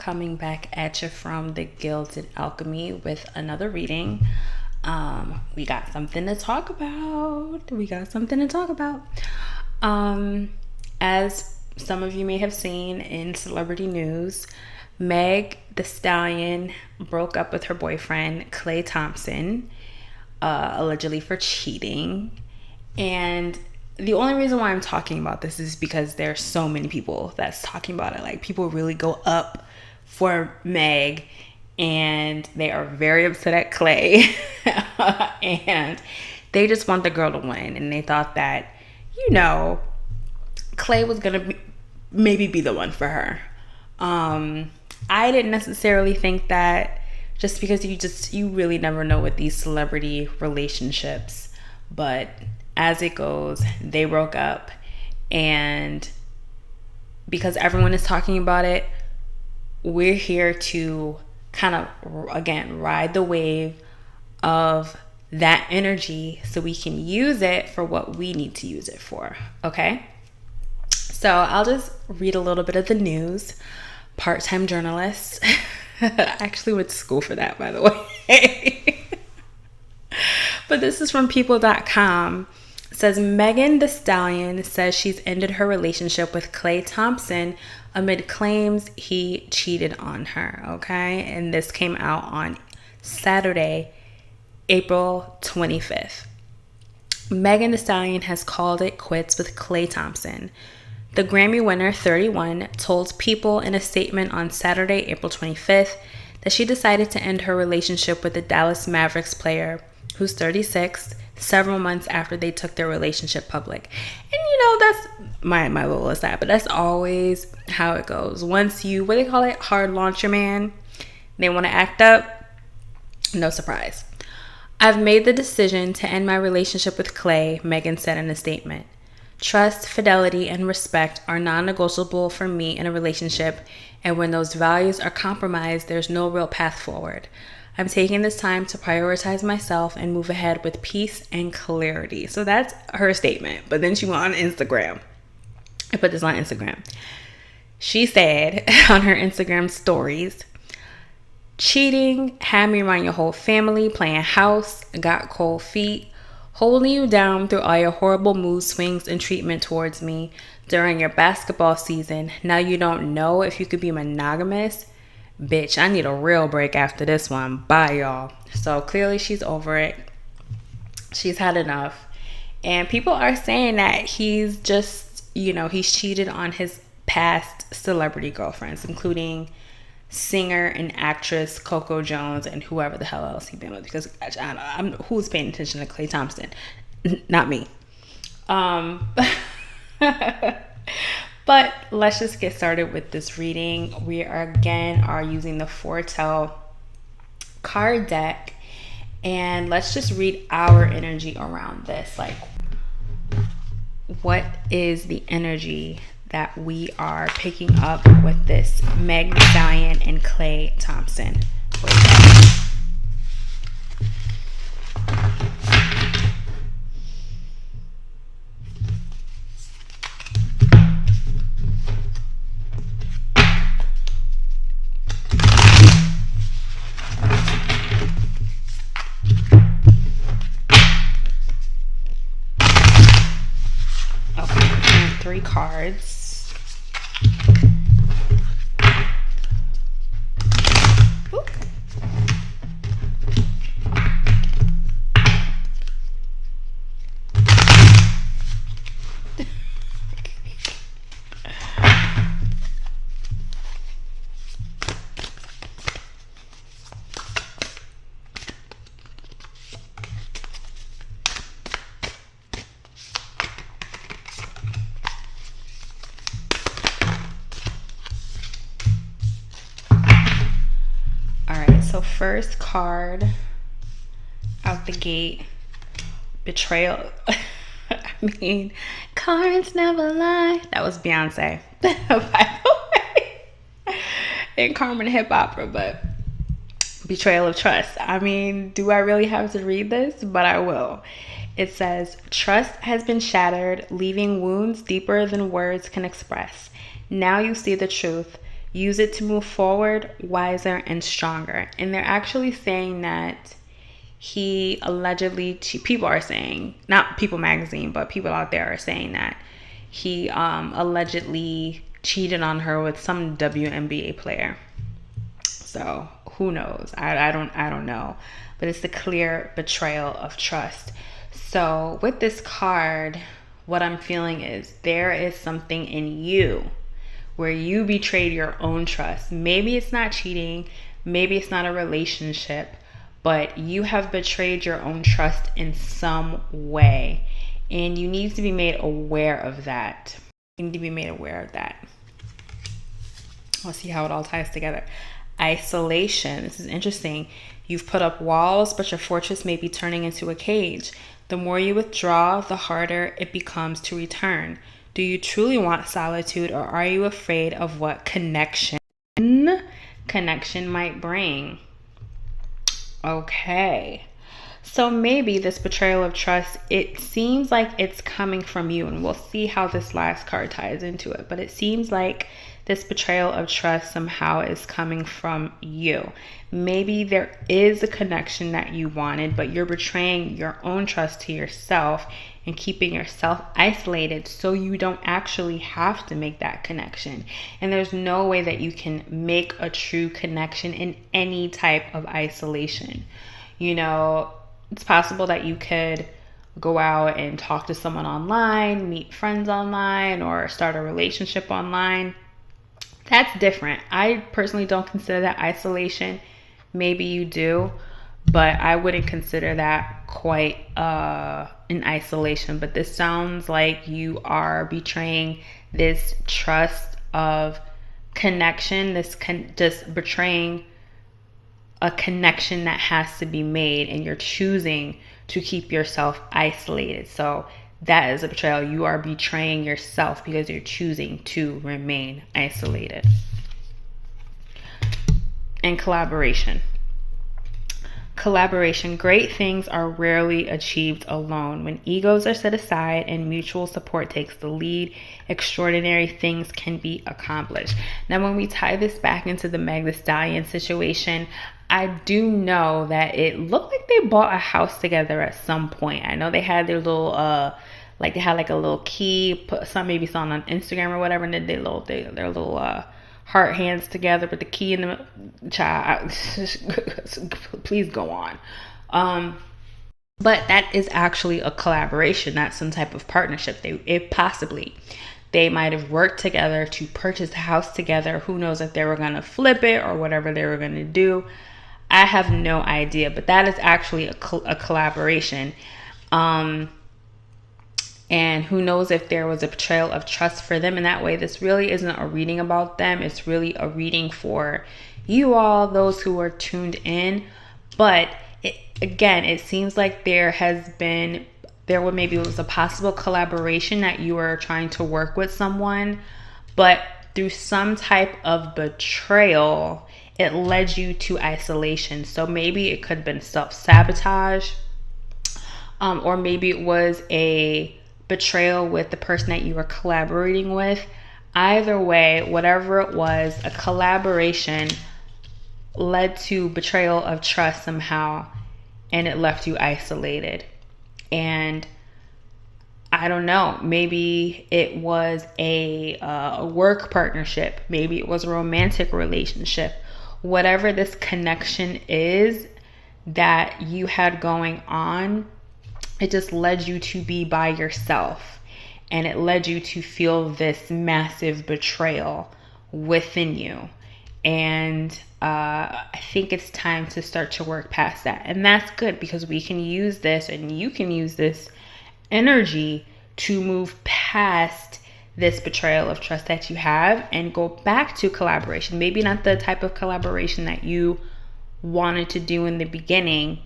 coming back at you from the Gilded Alchemy with another reading. We got something to talk about. As some of you may have seen in celebrity news, Meg Thee Stallion broke up with her boyfriend, Klay Thompson, allegedly for cheating. And the only reason why I'm talking about this is because there's so many people that's talking about it. Like, people really go up for Meg, and they are very upset at Klay. And they just want the girl to win. And they thought that, Klay was going to maybe be the one for her. I didn't necessarily think that, just because you really never know with these celebrity relationships. But as it goes, they broke up, and because everyone is talking about it, we're here to kind of, again, ride the wave of that energy so we can use it for what we need to use it for. Okay? So I'll just read a little bit of the news. Part-time journalist. I actually went to school for that, by the way. But this is from people.com. It says, Megan Thee Stallion says she's ended her relationship with Klay Thompson amid claims he cheated on her. Okay? And this came out on Saturday, April 25th. Megan Thee Stallion has called it quits with Klay Thompson. The Grammy winner, 31, told People in a statement on Saturday, April 25th, that she decided to end her relationship with the Dallas Mavericks player, who's 36, several months after they took their relationship public. And that's my little aside, but that's always how it goes. Once you, what do they call it, hard launch your man, they want to act up, no surprise. I've made the decision to end my relationship with Klay, Megan said in a statement. Trust, fidelity, and respect are non-negotiable for me in a relationship, and when those values are compromised, there's no real path forward. I'm taking this time to prioritize myself and move ahead with peace and clarity. So that's her statement. But then she went on Instagram. I put this on Instagram. She said on her Instagram stories, cheating had me around your whole family, playing house, got cold feet, holding you down through all your horrible mood swings and treatment towards me during your basketball season. Now you don't know if you could be monogamous. Bitch, I need a real break after this one. Bye, y'all. So clearly she's over it. She's had enough. And people are saying that he's just, he's cheated on his past celebrity girlfriends, including singer and actress Coco Jones and whoever the hell else he's been with, because who's paying attention to Klay Thompson? Not me. But let's just get started with this reading. We are using the Foretell card deck, and let's just read our energy around this. Like, what is the energy that we are picking up with this Meg Thee Stallion and Klay Thompson? Okay, 3 cards. So first card out the gate, Betrayal. I mean, cards never lie. That was Beyonce, by the way, in Carmen Hip Opera, but Betrayal of Trust. I mean, do I really have to read this? But I will. It says, trust has been shattered, leaving wounds deeper than words can express. Now you see the truth. use it to move forward wiser and stronger. And they're actually saying that he allegedly, people are saying, not People Magazine, but people out there are saying that he allegedly cheated on her with some WNBA player. So who knows? I don't know. But it's the clear betrayal of trust. So with this card, what I'm feeling is there is something in you where you betrayed your own trust. Maybe it's not cheating. Maybe it's not a relationship. But you have betrayed your own trust in some way. And you need to be made aware of that. You need to be made aware of that. We'll see how it all ties together. Isolation. This is interesting. You've put up walls, but your fortress may be turning into a cage. The more you withdraw, the harder it becomes to return. Do you truly want solitude, or are you afraid of what connection might bring? Okay. So maybe this betrayal of trust, it seems like it's coming from you, and we'll see how this last card ties into it. But it seems like this betrayal of trust somehow is coming from you. Maybe there is a connection that you wanted, but you're betraying your own trust to yourself and keeping yourself isolated so you don't actually have to make that connection. And there's no way that you can make a true connection in any type of isolation. You know, it's possible that you could go out and talk to someone online, meet friends online, or start a relationship online. That's different. I personally don't consider that isolation. Maybe you do, but I wouldn't consider that quite an isolation. But this sounds like you are betraying this trust of connection, just betraying a connection that has to be made, and you're choosing to keep yourself isolated. So that is a betrayal. You are betraying yourself because you're choosing to remain isolated. And collaboration. Collaboration. Great things are rarely achieved alone. When egos are set aside and mutual support takes the lead, extraordinary things can be accomplished. Now, when we tie this back into the Thee Stallion situation, I do know that it looked like they bought a house together at some point. I know they had their little, they had like a little key, maybe saw on Instagram or whatever, and then their little heart hands together with the key in the child. Please go on. But that is actually a collaboration. That's some type of partnership. They might have worked together to purchase a house together. Who knows if they were going to flip it or whatever they were going to do. I have no idea, but that is actually a collaboration. And who knows if there was a betrayal of trust for them in that way. This really isn't a reading about them. It's really a reading for you all, those who are tuned in. But it seems like there was a possible collaboration that you were trying to work with someone, but through some type of betrayal, it led you to isolation. So maybe it could have been self-sabotage, or maybe it was a betrayal with the person that you were collaborating with. Either way, whatever it was, a collaboration led to betrayal of trust somehow, and it left you isolated. And I don't know, maybe it was a work partnership, maybe it was a romantic relationship. Whatever this connection is that you had going on, it just led you to be by yourself, and it led you to feel this massive betrayal within you. And I think it's time to start to work past that. And that's good, because we can use this, and you can use this energy to move past this betrayal of trust that you have and go back to collaboration. Maybe not the type of collaboration that you wanted to do in the beginning,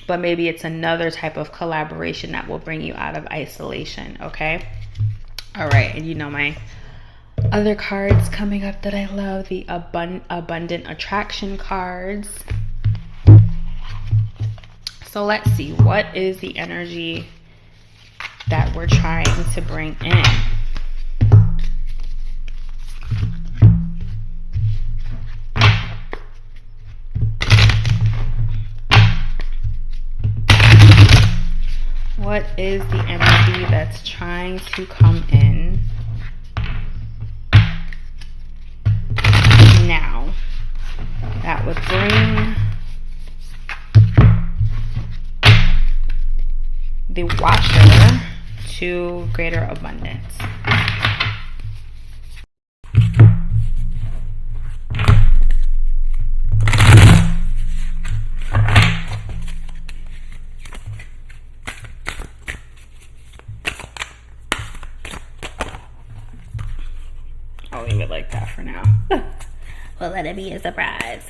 but maybe it's another type of collaboration that will bring you out of isolation. Okay. All right. And you know, my other cards coming up that I love, the abundant attraction cards. So let's see, what is the energy that we're trying to bring in? What is the energy that's trying to come in now that would bring the watcher to greater abundance? I'll leave it like that for now. We'll let it be a surprise.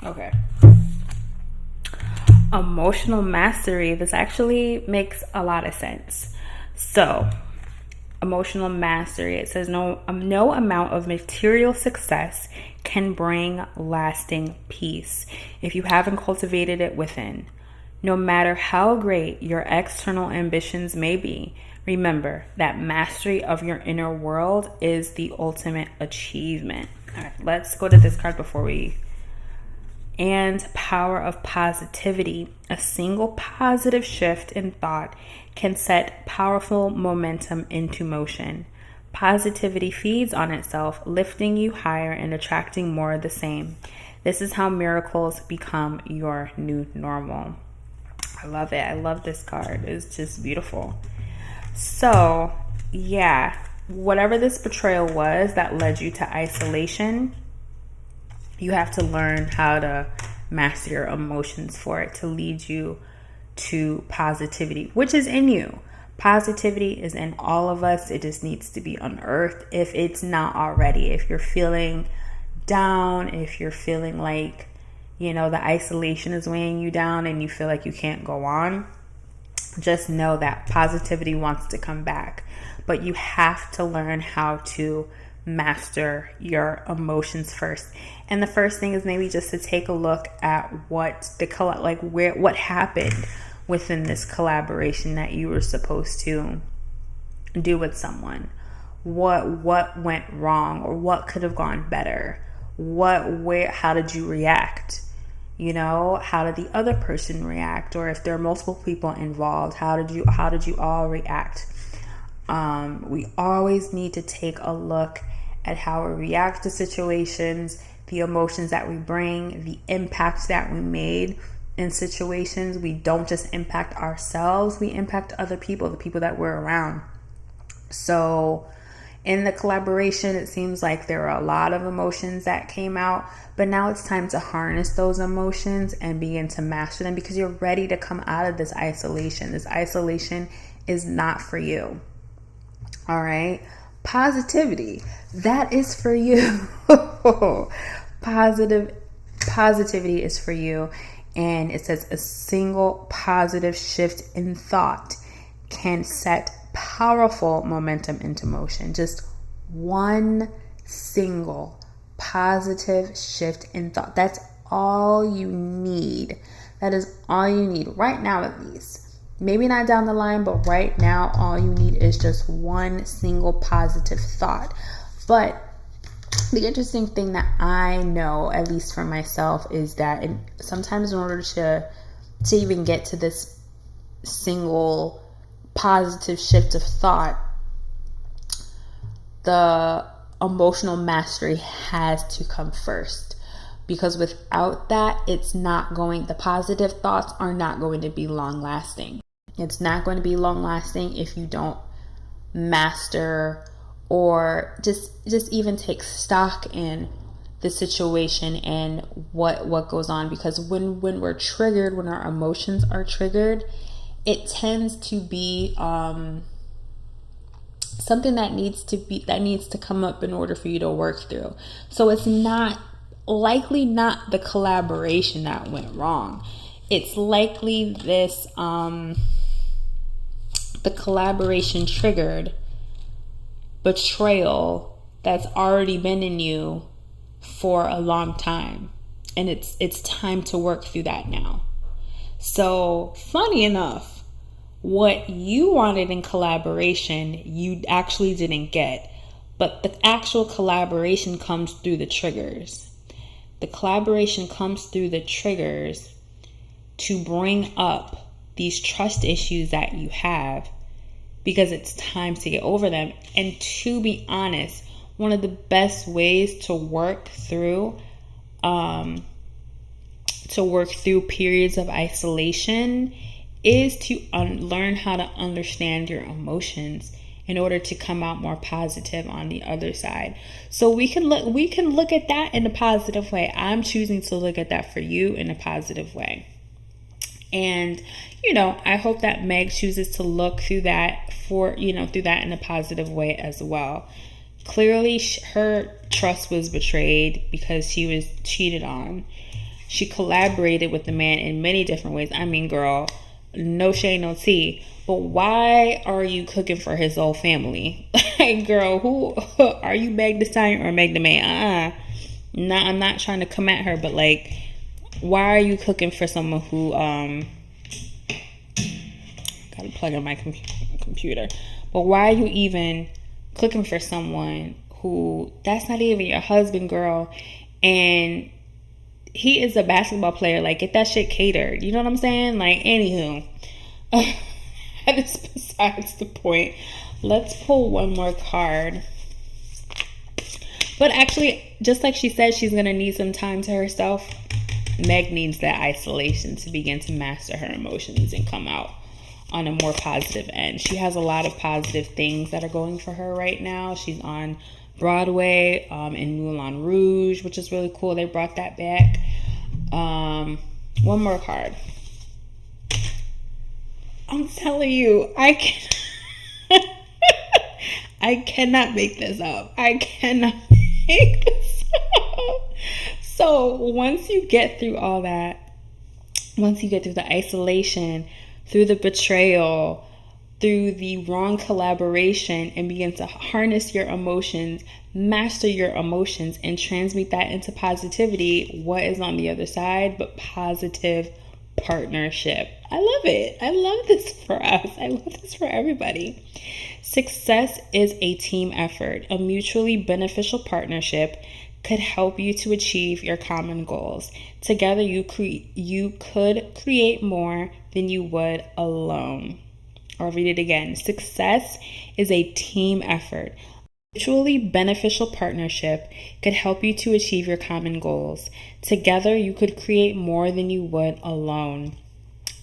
Okay. Emotional mastery. This actually makes a lot of sense. So, emotional mastery. It says no amount of material success can bring lasting peace if you haven't cultivated it within. No matter how great your external ambitions may be, remember that mastery of your inner world is the ultimate achievement. All right, let's go to this card before we... And power of positivity. A single positive shift in thought can set powerful momentum into motion. Positivity feeds on itself, lifting you higher and attracting more of the same. This is how miracles become your new normal. I love it. I love this card. It's just beautiful. So, yeah, whatever this betrayal was that led you to isolation, you have to learn how to master your emotions for it to lead you to positivity, which is in you. Positivity is in all of us. It just needs to be unearthed if it's not already. If you're feeling down, if you're feeling like, the isolation is weighing you down and you feel like you can't go on, just know that positivity wants to come back. But you have to learn how to master your emotions first. And the first thing is maybe just to take a look at what happened within this collaboration that you were supposed to do with someone. What went wrong, or what could have gone better? How did you react? How did the other person react? Or if there are multiple people involved, how did you all react? We always need to take a look at how we react to situations, the emotions that we bring, the impact that we made in situations. We don't just impact ourselves, we impact other people, the people that we're around. So in the collaboration, it seems like there are a lot of emotions that came out, but now it's time to harness those emotions and begin to master them, because you're ready to come out of this isolation. This isolation is not for you. All right. Positivity, that is for you. Positivity is for you. And it says a single positive shift in thought can set powerful momentum into motion. Just one single positive shift in thought. That's all you need. That is all you need right now, at least. Maybe not down the line, but right now, all you need is just one single positive thought. But the interesting thing that I know, at least for myself, is that sometimes in order to even get to this single positive shift of thought, the emotional mastery has to come first. Because without that, the positive thoughts are not going to be long lasting. It's not going to be long lasting if you don't master or just even take stock in the situation and what goes on. Because when we're triggered, when our emotions are triggered, it tends to be something that needs to come up in order for you to work through. So it's likely not the collaboration that went wrong. It's likely this the collaboration triggered betrayal that's already been in you for a long time, and it's time to work through that now. So funny enough, what you wanted in collaboration you actually didn't get, But the actual collaboration comes through the triggers. The collaboration comes through the triggers to bring up these trust issues that you have, because it's time to get over them. And to be honest, one of the best ways to work through periods of isolation is to learn how to understand your emotions in order to come out more positive on the other side. So we can look at that in a positive way. I'm choosing to look at that for you in a positive way. And, I hope that Meg chooses to look through that in a positive way as well. Clearly, her trust was betrayed because she was cheated on. She collaborated with the man in many different ways. I mean, girl, no shade, no tea. But why are you cooking for his whole family? Like, girl, who are you, Meg Thee Stallion or Meg the Man? Nah, I'm not trying to come at her, but like, why are you cooking for someone who gotta plug in my computer? But why are you even cooking for someone who that's not even your husband, girl? And he is a basketball player. Like, get that shit catered. You know what I'm saying? Like, anywho, that is besides the point. Let's pull one more card. But actually, just like she said, she's gonna need some time to herself. Meg needs that isolation to begin to master her emotions and come out on a more positive end. She has a lot of positive things that are going for her right now. She's on Broadway in Moulin Rouge, which is really cool. They brought that back. One more card. I'm telling you, I cannot make this up. I cannot make this up. So once you get through all that, once you get through the isolation, through the betrayal, through the wrong collaboration, and begin to harness your emotions, master your emotions, and transmute that into positivity, what is on the other side but positive partnership? I love it. I love this for us. I love this for everybody. Success is a team effort. A mutually beneficial partnership could help you to achieve your common goals. Together, you could create more than you would alone. I'll read it again. Success is a team effort. A mutually beneficial partnership could help you to achieve your common goals. Together, you could create more than you would alone.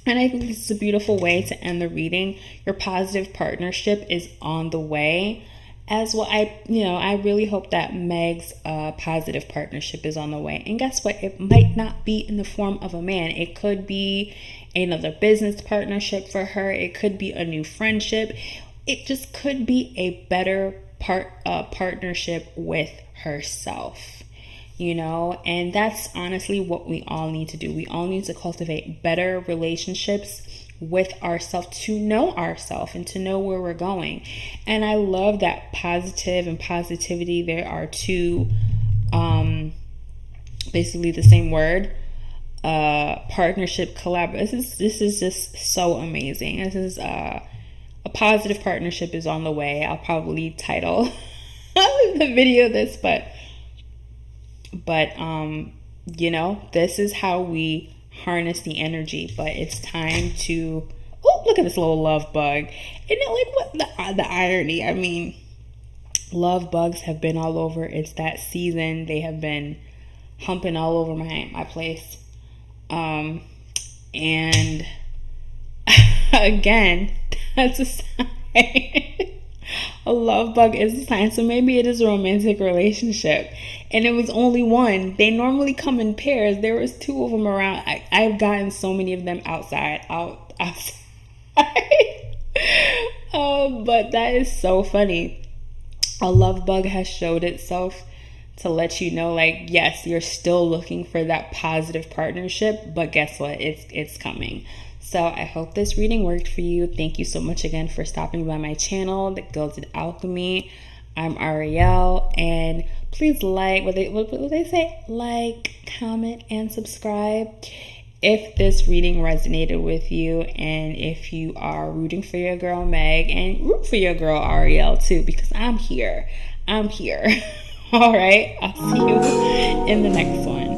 And I think this is a beautiful way to end the reading. Your positive partnership is on the way. As well, I really hope that Meg's positive partnership is on the way. And guess what? It might not be in the form of a man. It could be another business partnership for her. It could be a new friendship. It just could be a better partnership with herself. And that's honestly what we all need to do. We all need to cultivate better relationships with ourselves, to know ourselves and to know where we're going. And I love that positive and positivity, there are two basically the same word, partnership, collaboration. This is just so amazing. This is a positive partnership is on the way. I'll probably title the video this, but this is how we harness the energy. But it's time to look at this little love bug. Isn't it like what the irony? I mean, love bugs have been all over. It's that season. They have been humping all over my place. And again, that's a sign. A love bug is a sign. So maybe it is a romantic relationship. And it was only one. They normally come in pairs. There was two of them around. I've gotten so many of them outside. But that is so funny. A love bug has showed itself to let you know, like, yes, you're still looking for that positive partnership, but guess what? It's coming. So I hope this reading worked for you. Thank you so much again for stopping by my channel, The Gilded Alchemy. I'm Ariel, and please what they say? Like, comment, and subscribe if this reading resonated with you, and if you are rooting for your girl Meg, and root for your girl Ariel too, because I'm here. I'm here. All right. I'll see you in the next one.